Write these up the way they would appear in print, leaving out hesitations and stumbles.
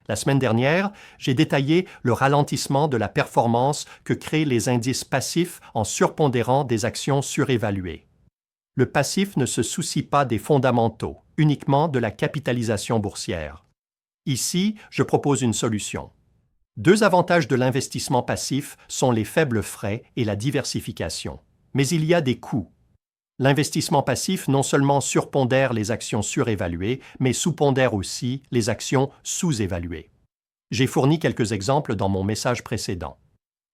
La semaine dernière, j'ai détaillé le ralentissement de la performance que créent les indices passifs en surpondérant des actions surévaluées. Le passif ne se soucie pas des fondamentaux, uniquement de la capitalisation boursière. Ici, je propose une solution. Deux avantages de l'investissement passif sont les faibles frais et la diversification. Mais il y a des coûts. L'investissement passif non seulement surpondère les actions surévaluées, mais sous-pondère aussi les actions sous-évaluées. J'ai fourni quelques exemples dans mon message précédent.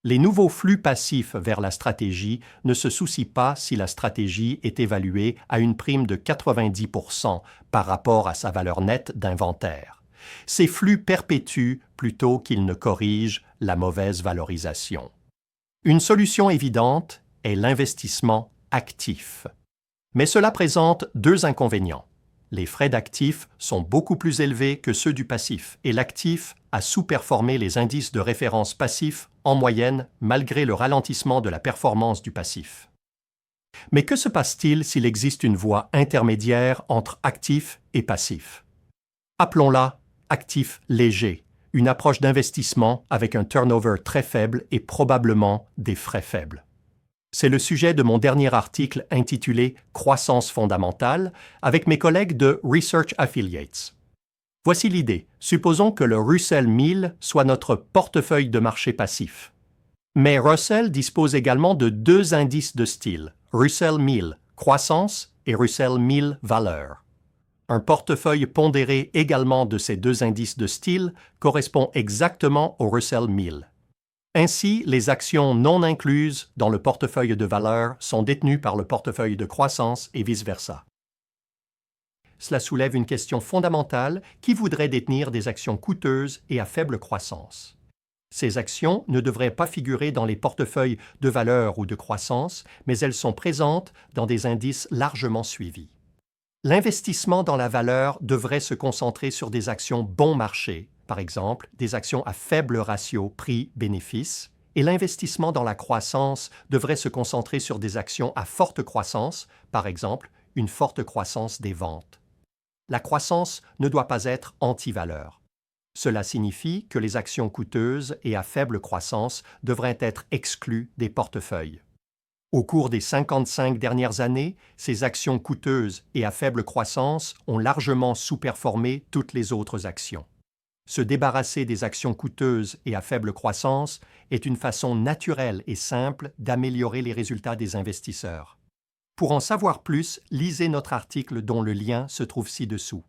Les nouveaux flux passifs vers la stratégie ne se soucient pas si la stratégie est évaluée à une prime de 90% par rapport à sa valeur nette d'inventaire. Ces flux perpétuent plutôt qu'ils ne corrigent la mauvaise valorisation. Une solution évidente est l'investissement actif. Mais cela présente deux inconvénients. Les frais d'actifs sont beaucoup plus élevés que ceux du passif et l'actif a sous-performé les indices de référence passifs en moyenne malgré le ralentissement de la performance du passif. Mais que se passe-t-il s'il existe une voie intermédiaire entre actif et passif? Appelons-la actif léger, une approche d'investissement avec un turnover très faible et probablement des frais faibles. C'est le sujet de mon dernier article intitulé « Croissance fondamentale » avec mes collègues de Research Affiliates. Voici l'idée. Supposons que le Russell 1000 soit notre portefeuille de marché passif. Mais Russell dispose également de deux indices de style, Russell 1000 croissance et Russell 1000 valeur. Un portefeuille pondéré également de ces deux indices de style correspond exactement au Russell 1000. Ainsi, les actions non incluses dans le portefeuille de valeur sont détenues par le portefeuille de croissance et vice-versa. Cela soulève une question fondamentale: qui voudrait détenir des actions coûteuses et à faible croissance? Ces actions ne devraient pas figurer dans les portefeuilles de valeur ou de croissance, mais elles sont présentes dans des indices largement suivis. L'investissement dans la valeur devrait se concentrer sur des actions bon marché, par exemple des actions à faible ratio prix-bénéfice, et l'investissement dans la croissance devrait se concentrer sur des actions à forte croissance, par exemple une forte croissance des ventes. La croissance ne doit pas être anti-valeur. Cela signifie que les actions coûteuses et à faible croissance devraient être exclues des portefeuilles. Au cours des 55 dernières années, ces actions coûteuses et à faible croissance ont largement sous-performé toutes les autres actions. Se débarrasser des actions coûteuses et à faible croissance est une façon naturelle et simple d'améliorer les résultats des investisseurs. Pour en savoir plus, lisez notre article dont le lien se trouve ci-dessous.